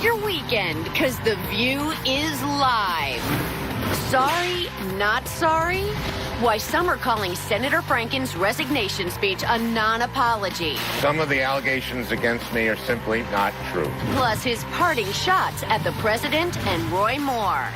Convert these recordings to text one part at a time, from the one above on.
your weekend, because The View is live. Sorry, not sorry? Why some are calling Senator Franken's resignation speech a non-apology. Some of the allegations against me are simply not true. Plus his parting shots at the president and Roy Moore.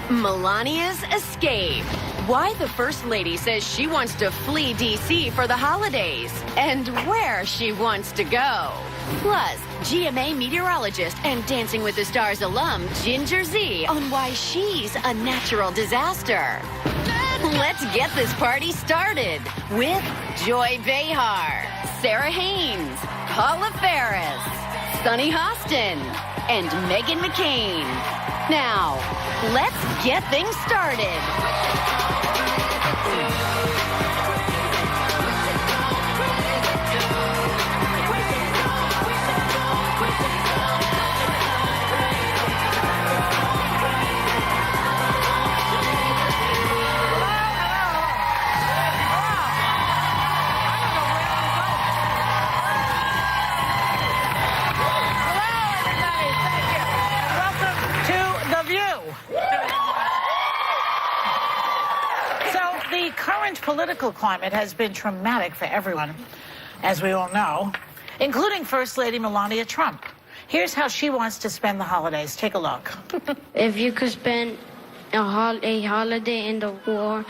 Melania's escape. Why the First Lady says she wants to flee D.C. for the holidays. And where she wants to go. Plus, GMA meteorologist and Dancing with the Stars alum Ginger Z on why she's a natural disaster. Let's get this party started with Joy Behar, Sarah Haynes, Paula Ferris, Sunny Hostin, and Meghan McCain. Now, let's get things started. The current political climate has been traumatic for everyone, as we all know, including First Lady Melania Trump. Here's how she wants to spend the holidays. Take a look. If you could spend a holiday in the war,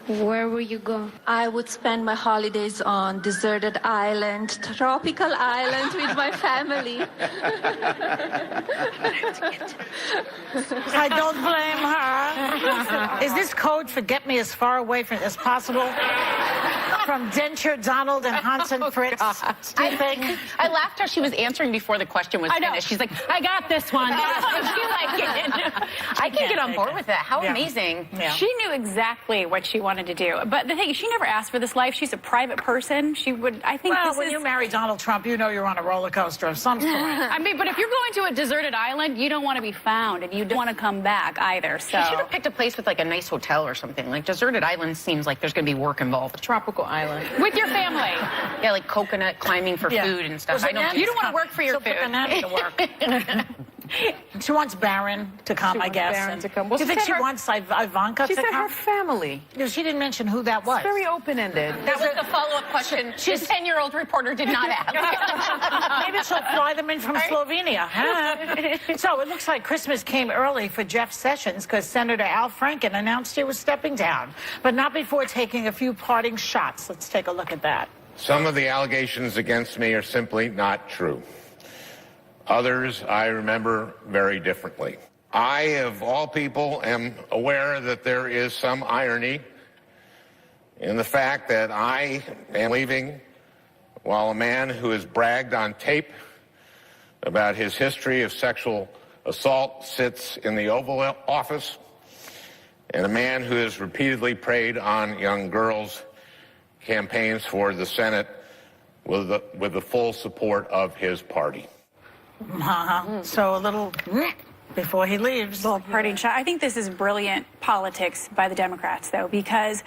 where would you go? I would spend my holidays on deserted island, tropical island with my family. I don't blame her. Is this code for get me as far away from as possible from Denture, Donald, and Hanson Fritz? Do you think? I laughed how she was answering before the question was finished. She's like, I got this one. I can get on board with that. How amazing. Yeah. She knew exactly what she wanted to do. But the thing is, she never asked for this life. She's a private person. She would, I think, well, when you marry Donald Trump, you know you're on a roller coaster of some sort. I mean, but if you're going to a deserted island, you don't want to be found, and you don't want to come back either. So She should have picked a place with like a nice hotel or something. Like deserted island seems like there's going to be work involved. A tropical island. with your family. Yeah, like coconut climbing for food and stuff. Well, You don't want to work for your She'll put the food. nanny to work. She wants Barron to come, I guess. Barron to come. Well, Do you think she she said wants Ivanka She to said come? her family. No, she didn't mention who that was. Very open-ended. That was the follow-up question. This 10-year-old reporter did not ask. Maybe she'll fly them in from Slovenia. Huh? So it looks like Christmas came early for Jeff Sessions because Senator Al Franken announced he was stepping down, but not before taking a few parting shots. Let's take a look at that. Some of the allegations against me are simply not true. Others I remember very differently. I, of all people, am aware that there is some irony in the fact that I am leaving while a man who has bragged on tape about his history of sexual assault sits in the Oval Office, and a man who has repeatedly preyed on young girls campaigns for the Senate with the full support of his party. So a little before he leaves. Well, parting shot. I think this is brilliant politics by the Democrats, though, because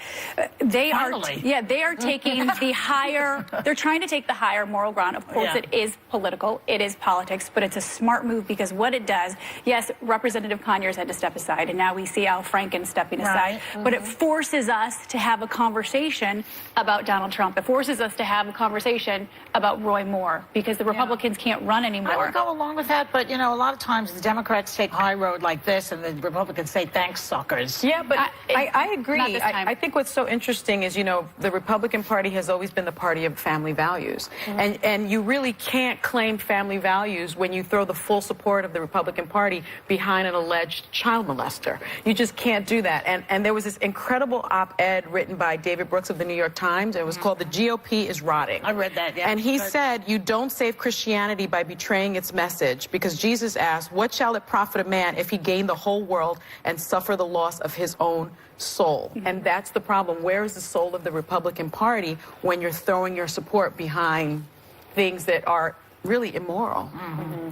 they Finally. they are taking the higher, they're trying to take the higher moral ground. Of course, it is political, it is politics, but it's a smart move because what it does, yes, Representative Conyers had to step aside, and now we see Al Franken stepping aside, but it forces us to have a conversation about Donald Trump. It forces us to have a conversation about Roy Moore because the Republicans can't run anymore. I would go along with that, but, you know, a lot of times the Democrats take high road like this, and the Republicans say, thanks, suckers. Yeah, but I agree. Not this time. I think what's so interesting is, you know, the Republican Party has always been the party of family values. And you really can't claim family values when you throw the full support of the Republican Party behind an alleged child molester. You just can't do that. And there was this incredible op-ed written by David Brooks of the New York Times. It was called The GOP is Rotting. I read that, yeah. And he said, you don't save Christianity by betraying its message, because Jesus asked, what shall it profit a man if he gain the whole world and suffer the loss of his own soul? And that's the problem. Where is the soul of the Republican Party when you're throwing your support behind things that are really immoral.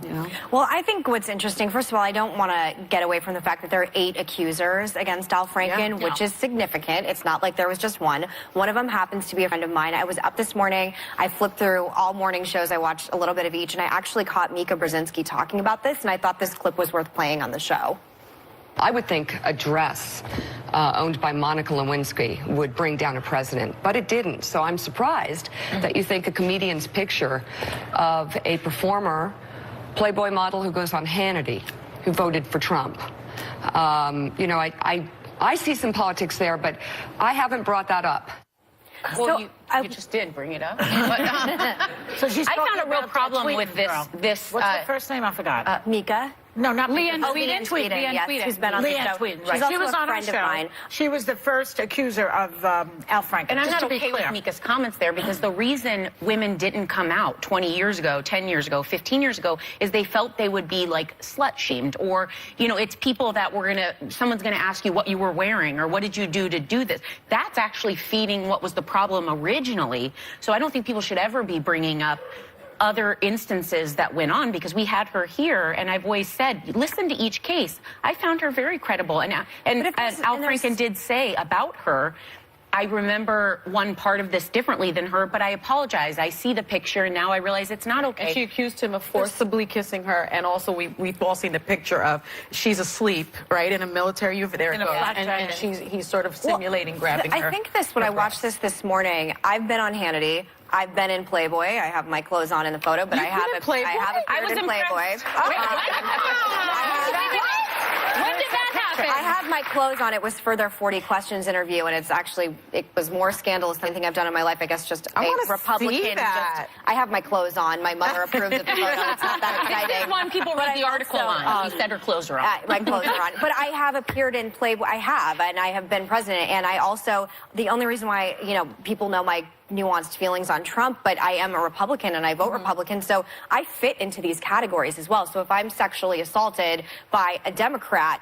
You know? Well, I think what's interesting, first of all, I don't want to get away from the fact that there are 8 accusers against Al Franken, which is significant. It's not like there was just one. One of them happens to be a friend of mine. I was up this morning. I flipped through all morning shows. I watched a little bit of each, and I actually caught Mika Brzezinski talking about this, and I thought this clip was worth playing on the show. I would think a dress owned by Monica Lewinsky would bring down a president, but it didn't. So I'm surprised that you think a comedian's picture of a performer, Playboy model who goes on Hannity, who voted for Trump. You know, I see some politics there, but I haven't brought that up. Well, you just did bring it up. So she's I found talking a real about problem that with Tweeden this. girl. What's her first name? I forgot. Mika? No, not Leanne Mika. Tweeden. Leanne Leanne Tweeden, yes, who's been on the Leanne show. Tweeden, She's right. also She was a on our friend of show. mine. She was the first accuser of Al Franken. And I'm just not to be okay clear. with Mika's comments there because the reason women didn't come out 20 years ago, 10 years ago, 15 years ago is they felt they would be like slut shamed, or, you know, it's people that someone's gonna ask you what you were wearing or what did you do to do this. That's actually feeding what was the problem originally. So I don't think people should ever be bringing up other instances that went on because we had her here, and I've always said, listen to each case. I found her very credible, and Al Franken did say about her, I remember one part of this differently than her, but I apologize. I see the picture, and now I realize it's not okay. And she accused him of forcibly kissing her, and also we've all seen the picture of she's asleep, right, in a military uniform. There it goes. And he's sort of simulating grabbing her. I think when I watched this morning, I've been on Hannity. I've been in Playboy. I have my clothes on in the photo, but I have appeared in Playboy. When did that happen? I have my clothes on. It was for their 40 Questions interview, and it was more scandalous than anything I've done in my life. I guess just a Republican. I have my clothes on. My mother approved of the photo. It's not that exciting. This one people read the article on. He said her clothes are on. My clothes are on. But I have appeared in Playboy. I have, and I have been president. And I also, the only reason why, people know my nuanced feelings on Trump, but I am a Republican and I vote Republican, so I fit into these categories as well. So if I'm sexually assaulted by a Democrat,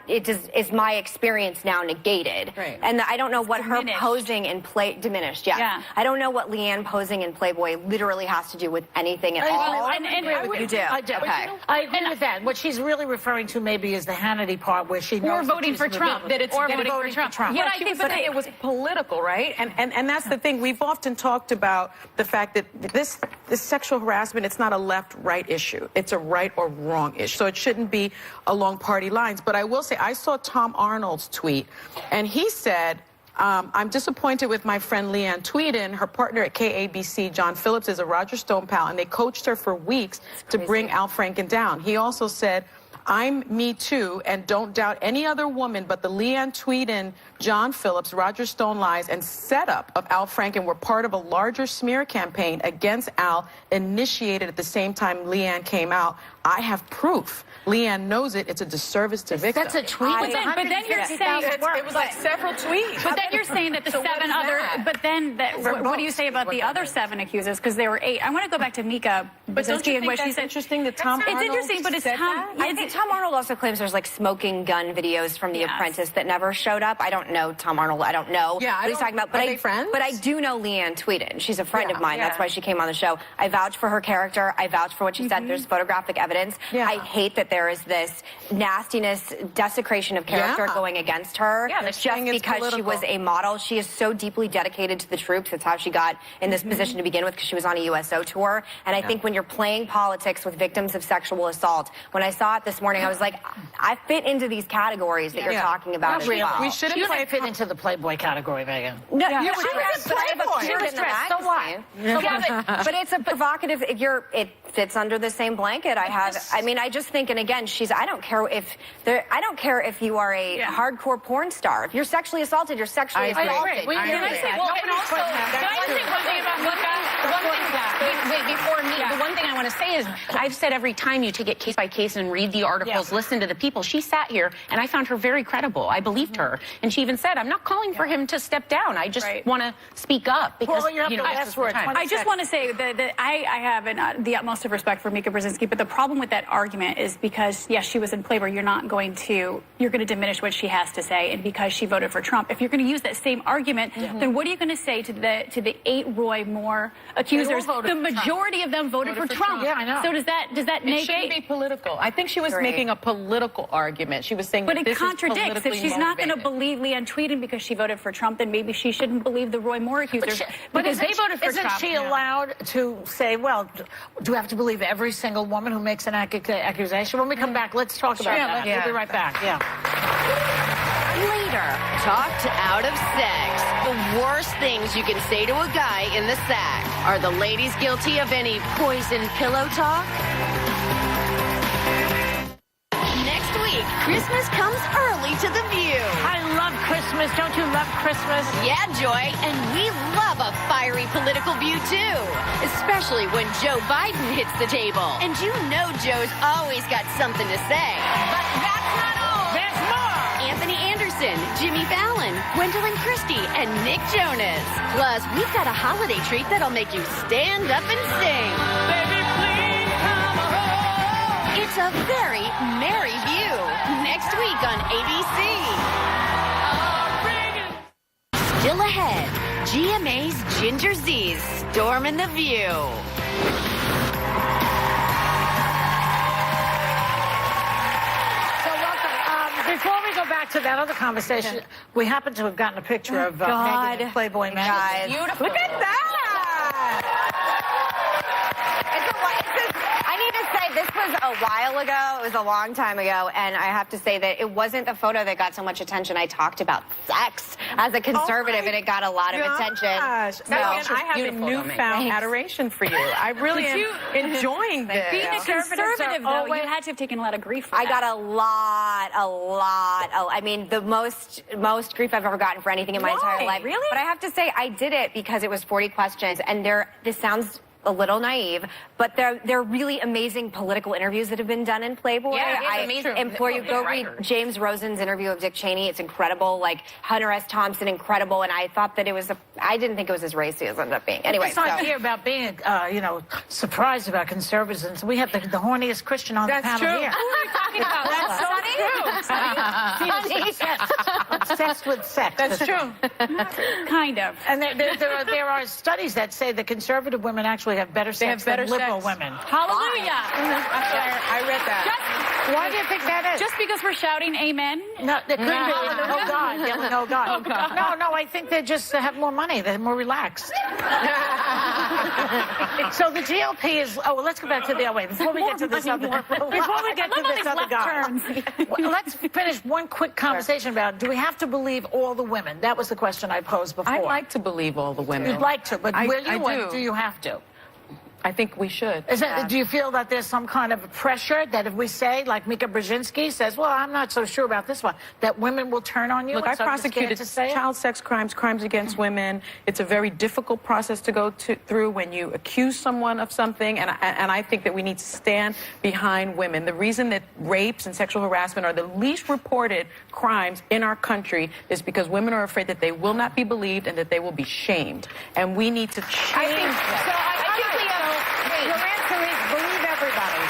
is my experience now negated? Right. And I don't know what Diminished. her posing in diminished. Yeah. I don't know what Leanne posing in Playboy literally has to do with anything at all. I agree with you. do. I do. Okay. I agree with that. What she's really referring to maybe is the Hannity part where she knows Or voting for Trump. that it's voting for Trump. Yeah, but it was political, right? And that's the thing. We've often talked about the fact that this sexual harassment, it's not a left-right issue. It's a right or wrong issue. So it shouldn't be along party lines. But I will say, I saw Tom Arnold's tweet, and he said, I'm disappointed with my friend Leanne Tweeden. Her partner at KABC, John Phillips, is a Roger Stone pal, and they coached her for weeks to bring Al Franken down. He also said, I'm Me Too, and don't doubt any other woman, but the Leanne Tweeden, John Phillips, Roger Stone lies, and setup of Al Franken were part of a larger smear campaign against Al, initiated at the same time Leanne came out. I have proof. Leanne knows it. It's a disservice to victims. That's a tweet. But then you're saying it was like several tweets. But then you're saying that the seven other. But then what do you say about the other 7 accusers? Because there were 8. I want to go back to Mika. But don't you think that's interesting that Tom Arnold It's interesting, but it's Tom. I think Tom Arnold also claims there's like smoking gun videos from The Apprentice that never showed up. I don't know Tom Arnold. I don't know what he's talking about. But are they friends? But I do know Leanne Tweeden. She's a friend of mine. That's why she came on the show. I vouch for her character. I vouch for what she said. There's photographic evidence. I hate that there is this nastiness, desecration of character going against her just because she was a model. She is so deeply dedicated to the troops. That's how she got in this position to begin with, because she was on a USO tour. And I think when you're playing politics with victims of sexual assault, when I saw it this morning, I was like, I fit into these categories that you're talking about as well. We shouldn't fit into the Playboy category, Megan. No, you she were was dressed, but I have appeared in the magazine. So what? But it's a provocative. It fits under the same blanket. I just think, and again, I don't care if you are a hardcore porn star. If you're sexually assaulted, you're sexually assaulted. Can I say one thing about Mika? Wait, before me, the one thing I want to say is, I've said every time you take it case by case and read the articles, listen to the people. She sat here, and I found her very credible. I believed her, and she even said, "I'm not calling for him to step down. I just want to speak up because I just want to say that I have the utmost loss of respect for Mika Brzezinski. But the problem with that argument is because, yes, she was in Playboy, you're going to diminish what she has to say. And because she voted for Trump, if you're going to use that same argument, then what are you going to say to the 8 Roy Moore accusers? The majority of them voted for Trump. Yeah, I know. So does that It shouldn't be political. I think she was making a political argument. She was saying but that it this contradicts. is If she's not going to motivated. believe Leanne Tweeden because she voted for Trump, then maybe she shouldn't believe the Roy Moore accusers because they voted for Trump. Isn't she allowed to say, well, do we have to believe every single woman who makes an accusation? When we come back, let's talk about that. We'll be right back. Later, talked out of sex. The worst things you can say to a guy in the sack. Are the ladies guilty of any poison pillow talk? Next week, Christmas comes early to The View. I love Christmas. Don't you love Christmas? Yeah, Joy, and we love a fiery political view, too. Especially when Joe Biden hits the table. And you know Joe's always got something to say. But that's not all. There's more. Anthony Anderson, Jimmy Fallon, Gwendolyn Christie, and Nick Jonas. Plus, we've got a holiday treat that'll make you stand up and sing. Baby, please come home. It's a very merry view. Next week on ABC. Still ahead, GMA's Ginger Z's storming The View. So welcome. Before we go back to that other conversation, we happen to have gotten a picture of Meghan in Playboy magazine. Beautiful. Look at that. I need to say, this was a while ago. It was a long time ago. And I have to say that it wasn't the photo that got so much attention. I talked about sex as a conservative, and it got a lot of attention. So, I have a newfound adoration for you. I really am enjoying this. Being a conservative, though, you had to have taken a lot of grief for I that. got a lot. I mean, the most grief I've ever gotten for anything in my entire life. Really? But I have to say, I did it because it was 40 questions, and this sounds a little naive, but they're really amazing political interviews that have been done in Playboy. Yeah, I amazing. implore you, go read James Rosen's interview of Dick Cheney. It's incredible. Like Hunter S. Thompson, incredible. And I thought that I didn't think it was as racy as it ended up being. Anyway, This idea about being, surprised about conservatism. We have the horniest Christian on the panel here. Who are you talking about? That's so true. Obsessed with sex. That's true. Kind of. And there are studies that say that conservative women actually have better sex than liberal women. Hallelujah. I read that. Why do you think that is? Just because we're shouting amen? No, it could be. Oh, God. Yelling, oh, God. No, I think they just have more money. They're more relaxed. So the GOP is... Oh, well, let's go back to the... Wait, before we get to this other... Before we get to this other guy. Well, let's finish one quick conversation about, do we have to believe all the women? That was the question I posed before. I'd like to believe all the women. You'd like to, but will you I or do you have to? I think we should. Do you feel that there's some kind of pressure that if we say, like Mika Brzezinski says, well, I'm not so sure about this one, that women will turn on you? Look, I prosecuted child sex crimes, crimes against women. It's a very difficult process to go through when you accuse someone of something, and I think that we need to stand behind women. The reason that rapes and sexual harassment are the least reported crimes in our country is because women are afraid that they will not be believed and that they will be shamed. And we need to change that. Your answer is believe everybody.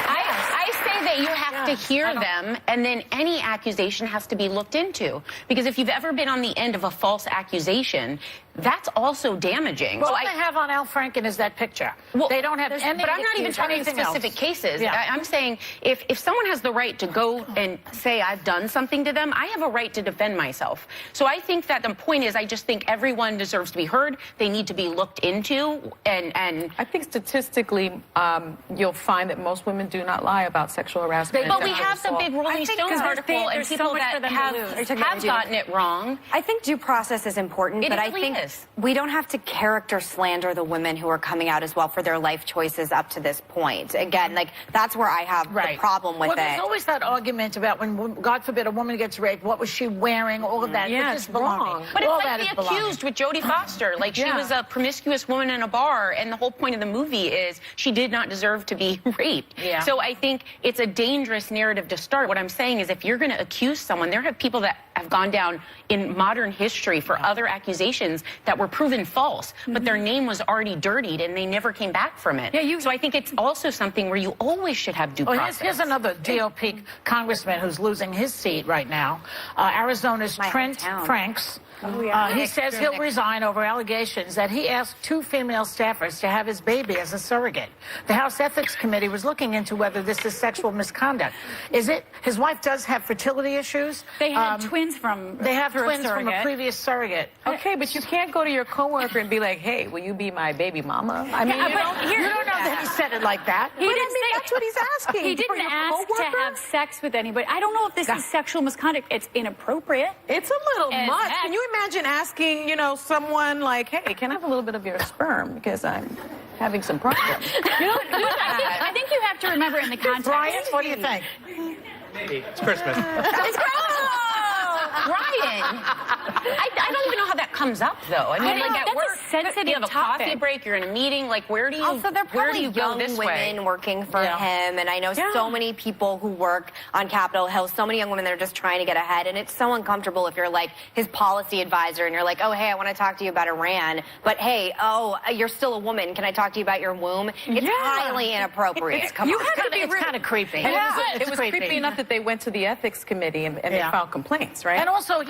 I say that you have to hear them, and then any accusation has to be looked into. Because if you've ever been on the end of a false accusation, that's also damaging. Well, what they have on Al Franken is that picture. Well, they don't have any. But I'm not even talking specific cases. I'm saying if someone has the right to go and say I've done something to them, I have a right to defend myself. So I think that the point is, I just think everyone deserves to be heard. They need to be looked into, and I think statistically, you'll find that most women do not lie about sexual harassment. But we have the big Rolling Stones article and people that have gotten it wrong. I think due process is important, but I think we don't have to character slander the women who are coming out as well for their life choices up to this point. Again, like, that's where I have the problem with it. There's always that argument about when, God forbid, a woman gets raped, what was she wearing, all of that. Yeah, it's wrong. But it's like the accused with Jodie Foster. Like, she was a promiscuous woman in a bar, and the whole point of the movie is she did not deserve to be raped. So I think it's a dangerous narrative to start. What I'm saying is, if you're going to accuse someone, there have people that have gone down in modern history for other accusations that were proven false, but their name was already dirtied and they never came back from it. So I think it's also something where you always should have due process. Here's another GOP congressman who's losing his seat right now. Arizona's Trent Franks. He says he'll resign over allegations that he asked 2 female staffers to have his baby as a surrogate. The House Ethics Committee was looking into whether this is sexual misconduct. Is it? His wife does have fertility issues. They had twins from a previous surrogate. Okay, but you can't go to your coworker and be like, "Hey, will you be my baby mama?" I mean, you don't know that he said it like that. He didn't say that's what he's asking. He didn't ask to have sex with anybody. I don't know if this is sexual misconduct. It's inappropriate. It's a little much. Can you imagine asking, someone like, "Hey, can I have a little bit of your sperm because I'm having some problems?" I think you have to remember in the context. Brian, what do you think? Maybe. It's Christmas. Brian, I don't even know how that comes up, though. I mean, like at that's work, a sensitive you have a topic. coffee break, you're in a meeting. Like, where do you? Also, they're where do probably you go young this women way? working for him, and I know so many people who work on Capitol Hill. So many young women that are just trying to get ahead, and it's so uncomfortable if you're like his policy advisor, and you're like, "Oh, hey, I want to talk to you about Iran," but hey, you're still a woman. Can I talk to you about your womb? It's highly inappropriate. Come on, It's kind of creepy. It was creepy enough that they went to the ethics committee and they filed complaints, right? And also,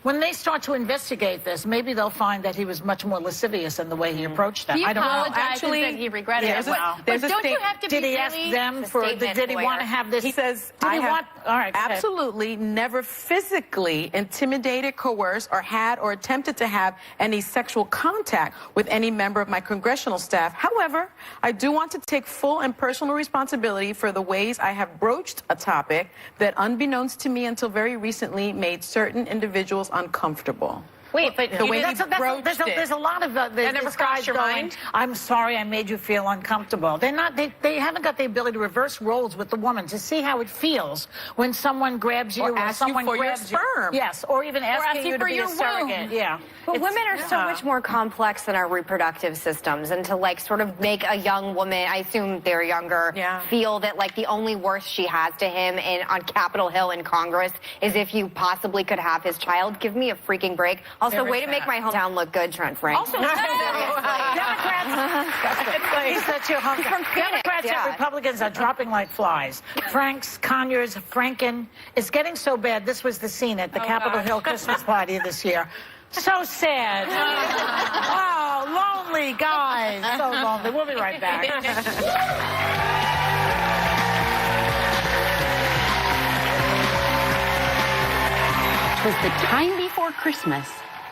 when they start to investigate this, maybe they'll find that he was much more lascivious in the way he approached them. He I don't know. apologized and said he regretted it. There's a Don't you have to Did be he ask really... them did he want to have this? He says, did he want? All right, absolutely never physically intimidated, coerced, or had or attempted to have any sexual contact with any member of my congressional staff. However, I do want to take full and personal responsibility for the ways I have broached a topic that, unbeknownst to me until very recently, made certain individuals uncomfortable. Wait, but the way there's a lot of That never crossed your mind? I'm sorry I made you feel uncomfortable. They're not. They haven't got the ability to reverse roles with the woman to see how it feels when someone grabs you or asks someone you for grabs your sperm. Yes, or even asking you to be a surrogate. Yeah. But women are so much more complex than our reproductive systems, and to like sort of make a young woman, I assume they're younger, feel that like the only worth she has to him on Capitol Hill in Congress is if you possibly could have his child. Give me a freaking break. Also, way to make my hometown look good, Trent Frank. Also, Democrats and Republicans are dropping like flies. Franks, Conyers, Franken. It's getting so bad. This was the scene at the Capitol Hill Christmas party this year. So sad. Oh, lonely guys. So lonely. We'll be right back. It was the time before Christmas,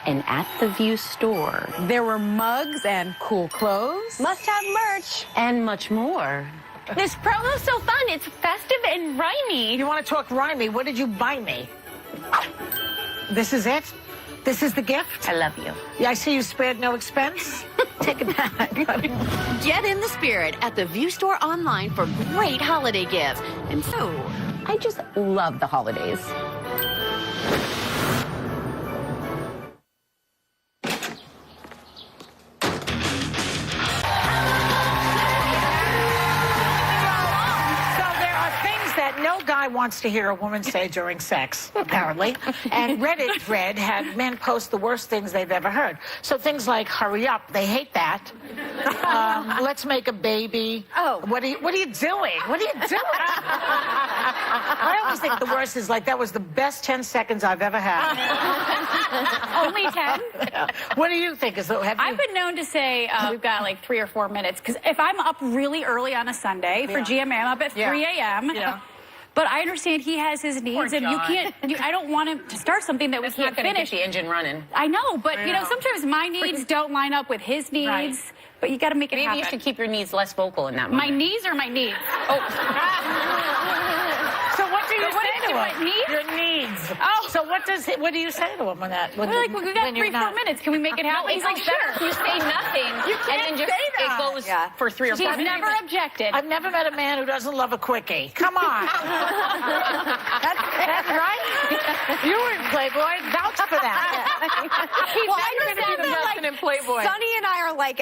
and at the View store, there were mugs and cool clothes. Must-have merch, and much more. This promo's so fun. It's festive and rhymey. You want to talk rhymey? What did you buy me? This is it? This is the gift? I love you. Yeah, I see you spared no expense. Take it back. Get in the spirit at the View store online for great holiday gifts. And so, I just love the holidays. No guy wants to hear a woman say during sex, apparently. And Reddit thread had men post the worst things they've ever heard. So things like, hurry up, they hate that. Let's make a baby. Oh. What are you doing? What are you doing? I always think the worst is like, that was the best 10 seconds I've ever had. Only 10? Yeah. What do you think? I've been known to say we've got like 3 or 4 minutes. Because if I'm up really early on a Sunday for GMA, I'm up at 3 a.m. Yeah. But I understand he has his needs, and you can't. I don't want him to start something that we can't finish. Get the engine running. I know, but sometimes my needs don't line up with his needs. Right. But you got to make it happen. Maybe you should keep your needs less vocal in that moment. My knees or my needs? Oh. So what do you say to him? Needs? Your needs. Oh. So what do you say to him when that? We're like, we got 3 or 4 minutes. Can we make it happen? No, he's like, sure. You say nothing. You can't and then say that. It goes for 3 or 4 minutes. He's never objected. I've never met a man who doesn't love a quickie. Come on. That's right. You were in Playboy. Vouch for that. Well, I understand that, in Playboy. Sonny and I are like,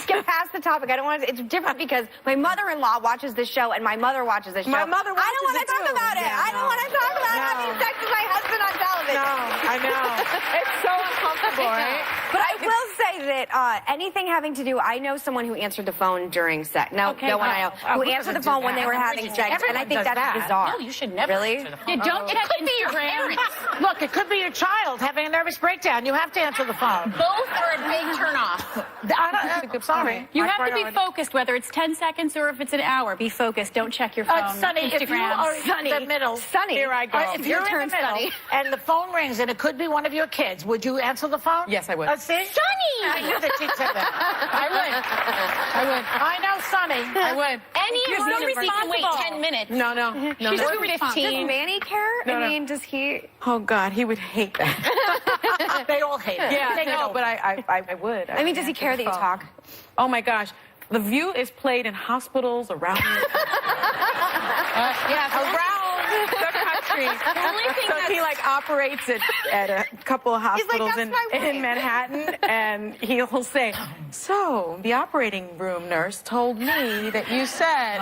get past the topic. I don't want to. It's different because my mother-in-law watches this show and my mother watches this show. My mother watches I don't want to it talk too. about it. Yeah, I don't want to talk about having sex with my husband on television. No, I know. It's so uncomfortable, right? But I will say that anything having to do, I know someone who answered the phone during sex. No one I know. Who answered the phone when they were having sex, and I think that's bizarre. No, you should never Really? answer the phone. Yeah, don't check into your parents. Look, it could be your child having a nervous breakdown. You have to answer the phone. Both are a big turn off. I'm sorry. You My have to be priority. focused, whether it's 10 seconds or if it's an hour. Be focused. Don't check your phone. Sonny, if you Instagram. are in the middle, Sonny, here I go. If you're in the middle and the phone rings and it could be one of your kids, would you answer the phone? Yes, I would. See? Sonny! I knew that she'd say that. I would. I know Sonny. I would. Any You're so emergency can wait responsible. 10 minutes. No. She's Or too 15. responsible. Does Manny care? No, no. I mean, does he? Oh, God, he would hate that. They all hate it. Yeah, They no, know. but I would. I mean, does he care that you talk? Oh, my gosh. The View is played in hospitals around around the country. So he like operates at a couple of hospitals "That's my wife." in Manhattan, and he'll say, "So the operating room nurse told me that you said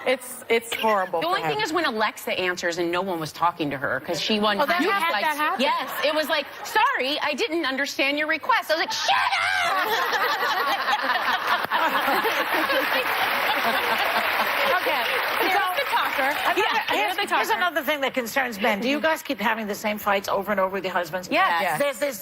it's horrible." The only thing is when Alexa answers and no one was talking to her because she one time that was happened. like, That happened. yes, it was like, sorry, I didn't understand your request. I was like, shut up! Okay. Here's another thing that concerns men. Do you guys keep having the same fights over and over with your husbands? Yes. There's this.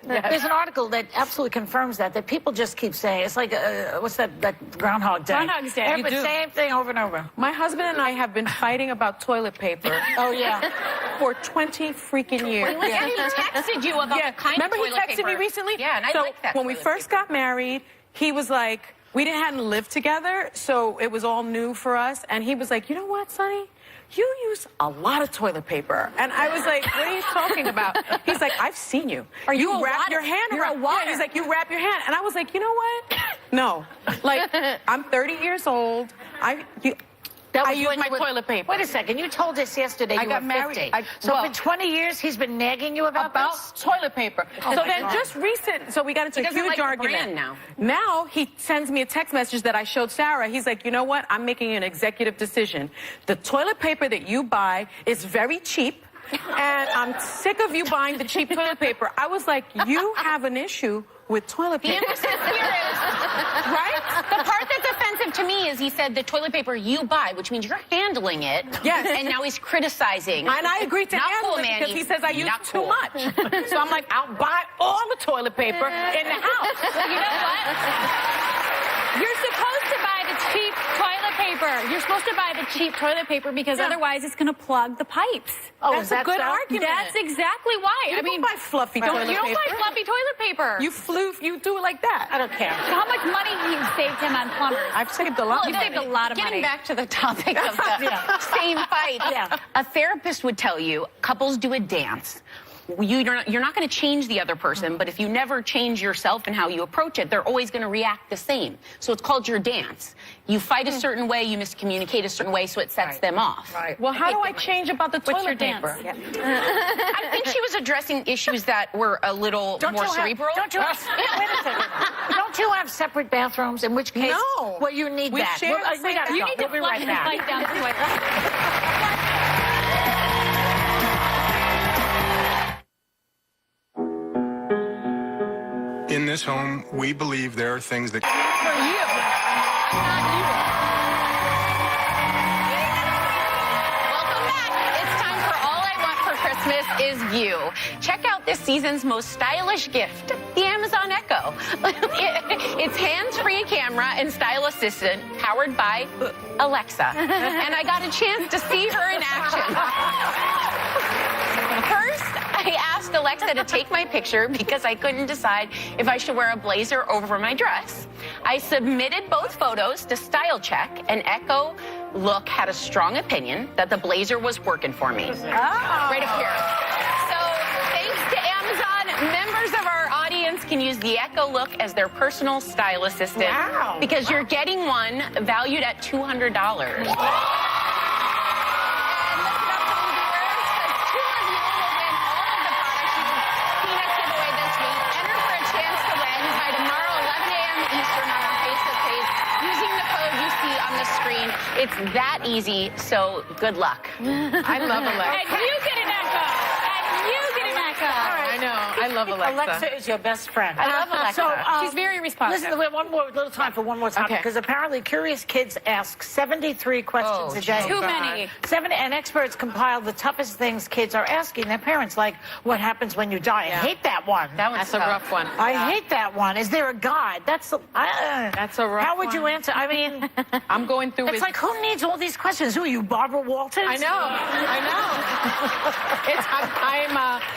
There's an article that absolutely confirms that people just keep saying it's like what's that Groundhog Day? Groundhog's Day. The same thing over and over. My husband and I have been fighting about toilet paper. Oh yeah. For 20 freaking years. And he texted you about the kind Remember of toilet he texted paper. me recently? Yeah, and I so like that when we toilet first got married, he was like, hadn't lived together, so it was all new for us. And he was like, you know what, Sonny? You use a lot of toilet paper. And I was like, what are you talking about? He's like, I've seen you. Are you wrap water? your hand You're around. a water. Yeah, he's like, you wrap your hand. And I was like, you know what? No. Like, I'm 30 years old. I use my toilet paper. Wait a second. You told us yesterday I you got were married. 50. So for 20 years he's been nagging you about this? toilet paper. Oh So my then God. just recent, so we got into a doesn't huge like the argument. brand now. Now he sends me a text message that I showed Sarah. He's like, you know what? I'm making an executive decision. The toilet paper that you buy is very cheap. And I'm sick of you buying the cheap toilet paper. I was like, you have an issue with toilet The paper. emphasis here is, right? The part that's offensive to me is he said the toilet paper you buy, which means you're handling it. Yes. And now he's criticizing. And I agreed to Not handle cool, it Manny. because he says I use Not too cool. much. So I'm like, I'll buy all the toilet paper in the house. Well, you know what? You're supposed to buy the cheap toilet paper. You're supposed to buy the cheap toilet paper because otherwise it's going to plug the pipes. Oh, That's is a that good so? argument. That's exactly why. You don't buy fluffy toilet you don't paper. buy fluffy toilet paper. You do it like that. I don't care. So how much money you saved him on plumbers? I've saved a lot. You saved a lot of Getting money. back to the topic of the same fight, a therapist would tell you couples do a dance. You're not going to change the other person, but if you never change yourself and how you approach it, they're always going to react the same. So it's called your dance. You fight a certain way, you miscommunicate a certain way, so it sets them off. Right. Well, how do I change about the What's your toilet dance? paper? I think she was addressing issues that were a little more cerebral. Wait a second. Don't you have separate bathrooms? In which case, No. well, you need We that. share Well, the we same- gotta You go. need to We'll be flush right the back. fight down the toilet. In this home, we believe there are things that... Welcome back. It's time for All I Want for Christmas is You. Check out this season's most stylish gift, the Amazon Echo. It's hands-free camera and style assistant powered by Alexa. And I got a chance to see her in action. First, I asked Alexa to take my picture because I couldn't decide if I should wear a blazer over my dress. I submitted both photos to Style Check, and Echo Look had a strong opinion that the blazer was working for me. Right up here. So, thanks to Amazon, members of our audience can use the Echo Look as their personal style assistant. Wow. Because you're getting one valued at $200. It's that easy, so good luck. I love Alexa. And you get an echo. And you get an echo. I know. I love Alexa. Alexa is your best friend. I love Alexa. So, She's very responsive. Listen, we have one more little time for one more topic, because apparently Curious Kids ask 73 questions a day. Too many. 70, and experts compiled the toughest things kids are asking their parents, like, what happens when you die? I hate that one. That's a rough one. I hate that one. Is there a God? That's a rough How would you one. answer? I mean, I'm going through it's like, who needs all these questions? Who are you, Barbara Walters? I know.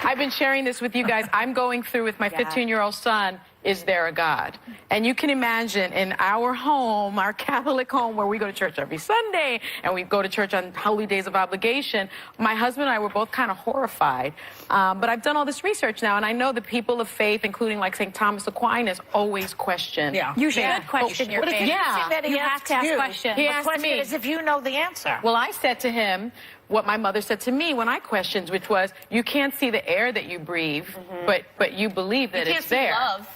I've been sharing this with you guys. I'm going through with my 15-year-old son, is there a God? And you can imagine in our home, our Catholic home, where we go to church every Sunday and we go to church on holy days of obligation, my husband and I were both kind of horrified. But I've done all this research now, and I know the people of faith, including like St. Thomas Aquinas, always question. Yeah. You should question your faith. Yeah. You have to ask questions. He The asked question me is as if you know the answer. Well, I said to him what my mother said to me when I questioned, which was, you can't see the air that you breathe, but you believe that it's there. You can't see love.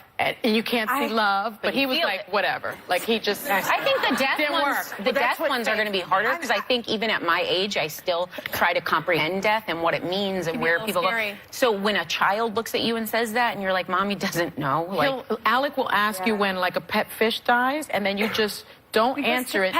And you can't see love, but he was feel like, it. whatever. Like, he just... I think the death didn't ones, work. the death ones are going to be harder, because I think even at my age, I still try to comprehend death and what it means and where people scary. go. So when a child looks at you and says that, and you're like, Mommy doesn't know, like, Alec will ask you when, like, a pet fish dies, and then you just... Don't answer it.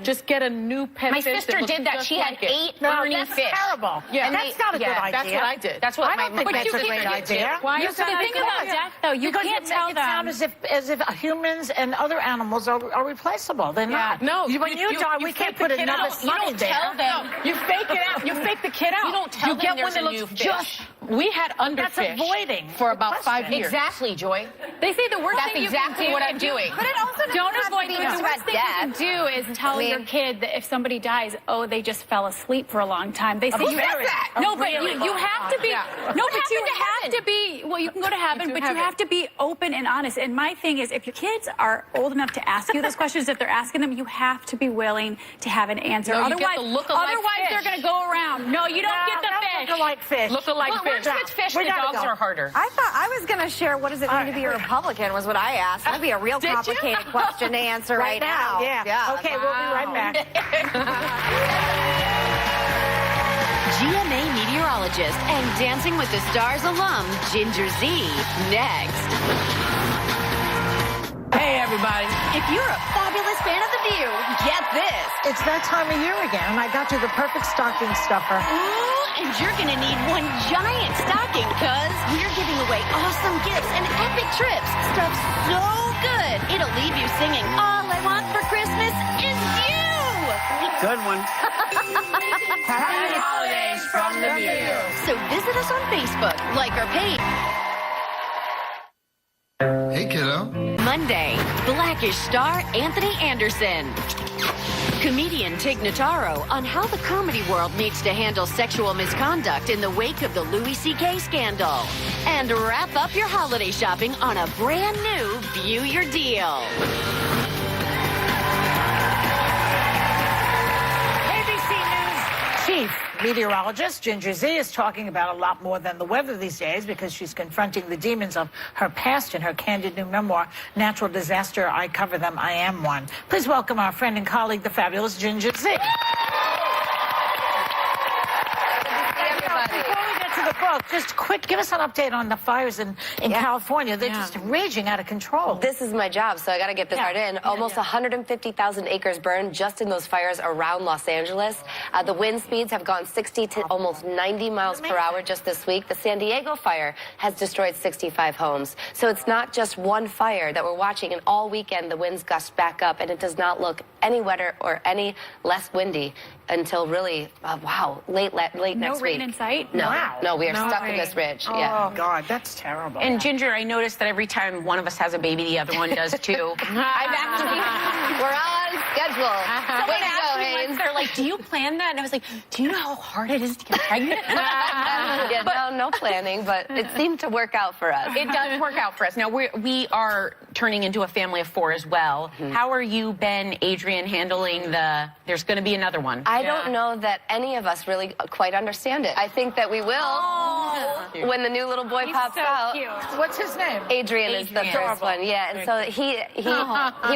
Just get a new pet my fish. sister did that. She had 8 Ernie fish. Terrible. Yeah, and that's not a good idea. That's what I did. That's what I don't think that's a great idea. Why is that? The thing about death, though, you can't tell them. It sounds as if humans and other animals are replaceable. They're not. No. When you die, we can't put another sunny there. Tell them. You fake it out. You fake the kid out. You don't tell them there's a new fish. We had underfish. That's avoiding for about 5 years. Exactly, Joy. They say the worst That's thing exactly you can do what I'm doing. But it also Don't avoid be the worst thing you can death. do is tell your kid that if somebody dies, oh, they just fell asleep for a long time. They say Who you says have that? No, but you have to be. No, but you have to be. Well, you can go to heaven, but you have to be open and honest. And my thing is, if your kids are old enough to ask you those questions, if they're asking them, you have to be willing to have an answer. No, you otherwise, get the look-alike they're going to go around. No, you don't get the fish. Look-alike fish. Look-alike fish. Once it's fish, the dogs are harder. I thought I was going to share what does it mean to be a Republican was what I asked. That'd be a real complicated question to answer right now. Yeah. Okay, we'll be right back. GMA meteorologist and Dancing with the Stars alum, Ginger Z, next. Hey, everybody. If you're a fabulous fan of The View, get this. It's that time of year again, and I got you the perfect stocking stuffer. Ooh, and you're gonna need one giant stocking, cuz we're giving away awesome gifts and epic trips. Stuff so good, it'll leave you singing, all I want for Christmas is you. Good one. Happy holidays from The View. So visit us on Facebook, like our page. Hey, kiddo. Monday, Blackish star Anthony Anderson. Comedian Tig Notaro on how the comedy world needs to handle sexual misconduct in the wake of the Louis C.K. scandal. And wrap up your holiday shopping on a brand new View Your Deal. ABC News chief meteorologist Ginger Z is talking about a lot more than the weather these days, because she's confronting the demons of her past in her candid new memoir, Natural Disaster, I Cover Them, I Am One. Please welcome our friend and colleague, the fabulous Ginger Z. Just quick, give us an update on the fires in California. They're just raging out of control. This is my job, so I got to get this right in. Almost 150,000 acres burned just in those fires around Los Angeles. The wind speeds have gone 60 to almost 90 miles per hour just this week. The San Diego fire has destroyed 65 homes. So it's not just one fire that we're watching, and all weekend the winds gust back up, and it does not look any wetter or any less windy until really, late next week. No rain in sight? No, Wow. no, we are No stuck rain. in this ridge. Oh, God, that's terrible. And Ginger, I noticed that every time one of us has a baby, the other one does too. I'm actually, we're on schedule. Someone Way to asked go, me once, Haynes. they're like, do you plan that? And I was like, do you know how hard it is to get pregnant? Yeah, no planning, but it seemed to work out for us. It does work out for us. Now, we are turning into a family of 4 as well. How are you, Ben, Adrian, handling there's going to be another one? I don't know that any of us really quite understand it. I think that we will when the new little boy pops out. Cute. What's his name? Adrian is the first one, yeah. And so he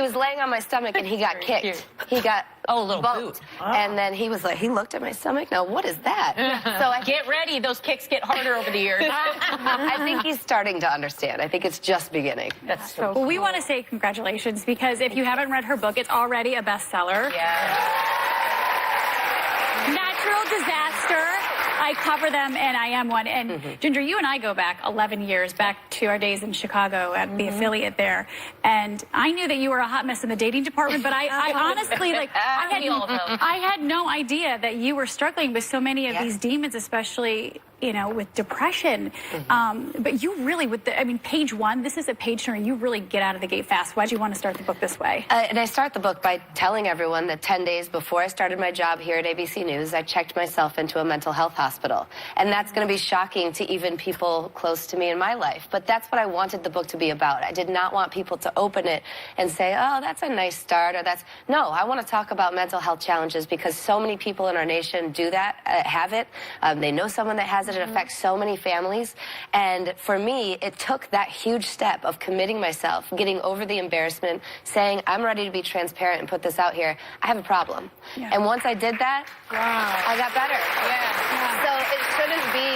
was laying on my stomach and he got kicked. He got Oh, a little boat. boot. And then he was like, he looked at my stomach. Now, what is that? So I Get ready. Those kicks get harder over the years. I think he's starting to understand. I think it's just beginning. That's so Well, cool. we want to say congratulations because if you haven't read her book, it's already a bestseller. Natural Disaster. I cover them, and I am one. And Ginger, you and I go back 11 years, back to our days in Chicago at the affiliate there. And I knew that you were a hot mess in the dating department, but I honestly, like, I had no idea that you were struggling with so many of these demons, especially, you know, with depression. But you really, page one, this is a page turner. You really get out of the gate fast. Why did you want to start the book this way? And I start the book by telling everyone that 10 days before I started my job here at ABC News, I checked myself into a mental health hospital. And that's going to be shocking to even people close to me in my life. But that's what I wanted the book to be about. I did not want people to open it and say, oh, that's a nice start, or that's... No, I want to talk about mental health challenges because so many people in our nation do that, have it. They know someone that has it. It affects so many families. And for me, it took that huge step of committing myself, getting over the embarrassment, saying, I'm ready to be transparent and put this out here. I have a problem. And once I did that, I got better. So it shouldn't be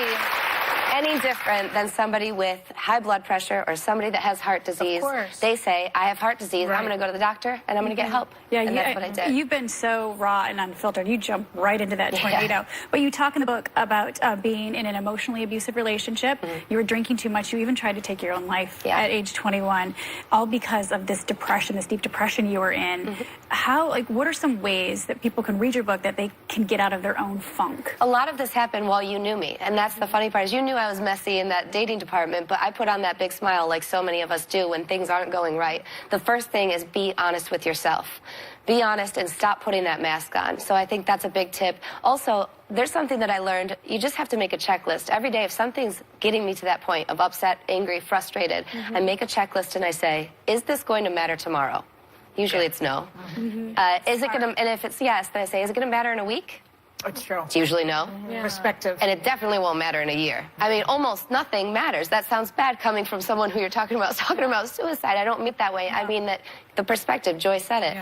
any different than somebody with high blood pressure or somebody that has heart disease. Of course. They say, I have heart disease, I'm going to go to the doctor, and I'm going to get help. And that's what I did. You've been so raw and unfiltered. You jump right into that tornado. But you talk in the book about being in an emotionally abusive relationship. You were drinking too much. You even tried to take your own life at age 21, all because of this depression, this deep depression you were in. What are some ways that people can read your book that they can get out of their own funk? A lot of this happened while you knew me, and that's the funny part is you knew I was messy in that dating department, but I put on that big smile like so many of us do when things aren't going right. The first thing is be honest with yourself. Be honest and stop putting that mask on. So I think that's a big tip. Also, there's something that I learned. You just have to make a checklist. Every day, if something's getting me to that point of upset, angry, frustrated, I make a checklist and I say, is this going to matter tomorrow? Usually it's no. Is it going to, and if it's yes, then I say, is it going to matter in a week? It's true. It's usually no. Perspective. And it definitely won't matter in a year. I mean, almost nothing matters. That sounds bad coming from someone who you're talking about suicide. I don't mean it that way. I mean that the perspective, Joy said it.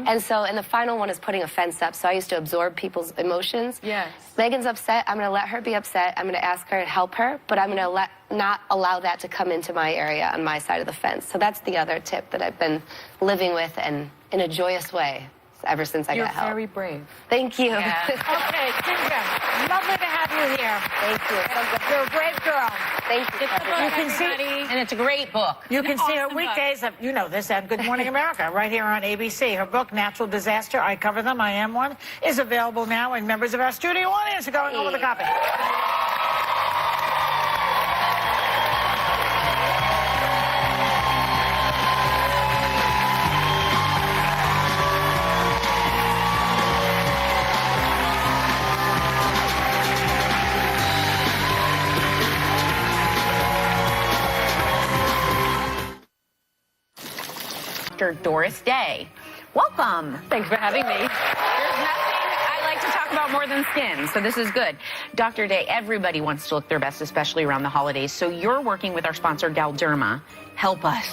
And so, and the final one is putting a fence up. So I used to absorb people's emotions. Megan's upset. I'm going to let her be upset. I'm going to ask her and help her, but I'm going to not allow that to come into my area on my side of the fence. So that's the other tip that I've been living with and in a joyous way ever since I got help. You're very brave. Thank you. Okay, Ginger, lovely to have you here. Thank you. You're a brave girl. Thank you. You can see, And it's a great book. you can see her Awesome weekdays, you know this, on Good Morning America, right here on ABC. Her book, Natural Disaster, I Cover Them, I Am One, is available now, and members of our studio audience are going over the copy. Dr. Doris Day. Welcome. Thanks for having me. There's nothing I like to talk about more than skin, so this is good. Dr. Day, everybody wants to look their best, especially around the holidays. So you're working with our sponsor, Galderma. Help us.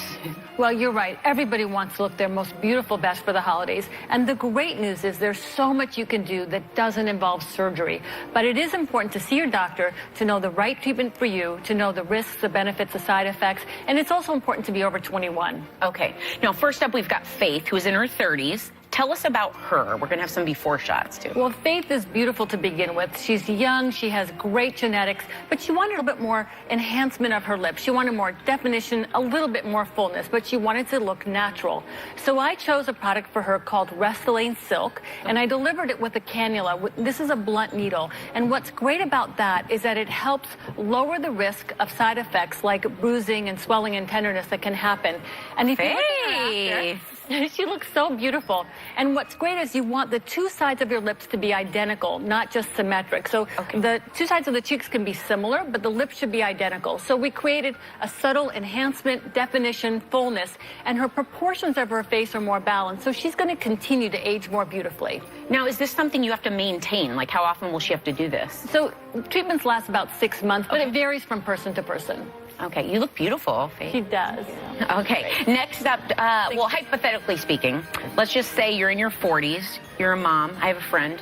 Well, you're right. Everybody wants to look their most beautiful best for the holidays. And the great news is there's so much you can do that doesn't involve surgery. But it is important to see your doctor to know the right treatment for you, to know the risks, the benefits, the side effects. And it's also important to be over 21. Okay. Now, first up, we've got Faith, who is in her 30s. Tell us about her. We're going to have some before shots, too. Well, Faith is beautiful to begin with. She's young, she has great genetics, but she wanted a little bit more enhancement of her lips. She wanted more definition, a little bit more fullness, but she wanted to look natural. So I chose a product for her called Restylane Silk, and I delivered it with a cannula. This is a blunt needle, and what's great about that is that it helps lower the risk of side effects like bruising and swelling and tenderness that can happen. And if you look at her after, she looks so beautiful. And what's great is you want the two sides of your lips to be identical, not just symmetric. So the two sides of the cheeks can be similar, but the lips should be identical. So we created a subtle enhancement, definition, fullness, and her proportions of her face are more balanced. So she's going to continue to age more beautifully. Now, is this something you have to maintain? Like, how often will she have to do this? So treatments last about 6 months, but it varies from person to person. Okay, you look beautiful, Faith. She does. Okay, next up, well, hypothetically speaking, let's just say you're in your 40s, you're a mom, I have a friend,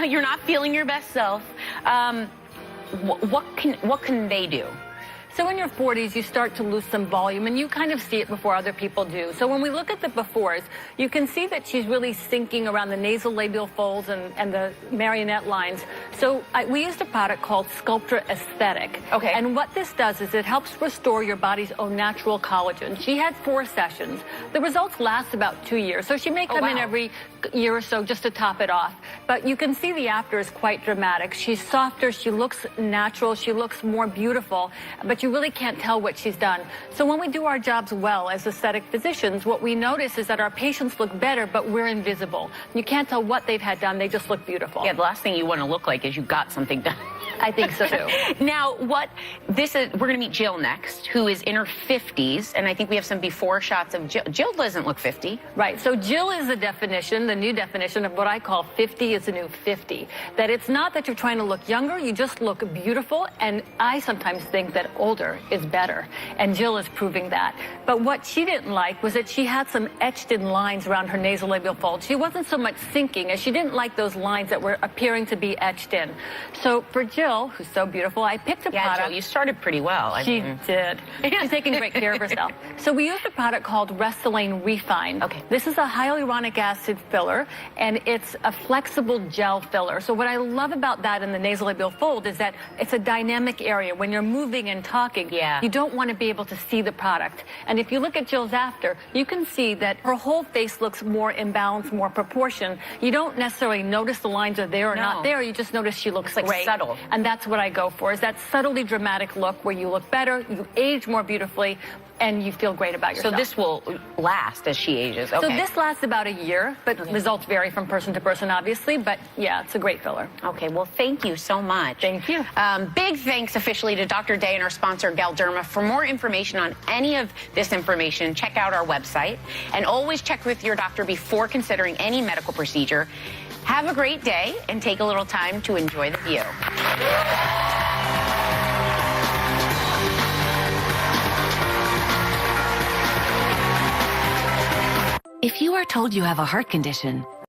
you're not feeling your best self. What can they do? So in your 40s, you start to lose some volume, and you kind of see it before other people do. So when we look at the befores, you can see that she's really sinking around the nasolabial folds and the marionette lines. So we used a product called Sculptra Aesthetic. Okay. And what this does is it helps restore your body's own natural collagen. She had 4 sessions. The results last about 2 years. So she may come in every year or so just to top it off. But you can see the after is quite dramatic. She's softer. She looks natural. She looks more beautiful. But you really can't tell what she's done. So when we do our jobs well as aesthetic physicians, what we notice is that our patients look better, but we're invisible. You can't tell what they've had done. They just look beautiful. Yeah, the last thing you want to look like is you got something done. I think so too. Now, we're going to meet Jill next, who is in her 50s, and I think we have some before shots of Jill. Jill doesn't look 50. Right. So Jill is the definition, the new definition of what I call 50 is the new 50. That it's not that you're trying to look younger, you just look beautiful, and I sometimes think that older is better, and Jill is proving that. But what she didn't like was that she had some etched-in lines around her nasolabial fold. She wasn't so much sinking as she didn't like those lines that were appearing to be etched in. So for Jill, who's so beautiful, I picked a product. Jill, you started pretty well. She did. She's taking great care of herself. So we used a product called Restylane Refine. Okay. This is a hyaluronic acid filler, and it's a flexible gel filler. So what I love about that in the nasolabial fold is that it's a dynamic area. When you're moving and talking, you don't want to be able to see the product. And if you look at Jill's after, you can see that her whole face looks more imbalanced, more proportioned. You don't necessarily notice the lines are there or not there. You just notice she looks like great. Subtle. And that's what I go for, is that subtly dramatic look where you look better, you age more beautifully, and you feel great about yourself. So this will last as she ages. Okay. So this lasts about a year, but results vary from person to person, obviously. But yeah, it's a great filler. Okay, well, thank you so much. Thank you. Big thanks officially to Dr. Day and our sponsor, Galderma. For more information on any of this information, check out our website. And always check with your doctor before considering any medical procedure. Have a great day and take a little time to enjoy the view. If you are told you have a heart condition,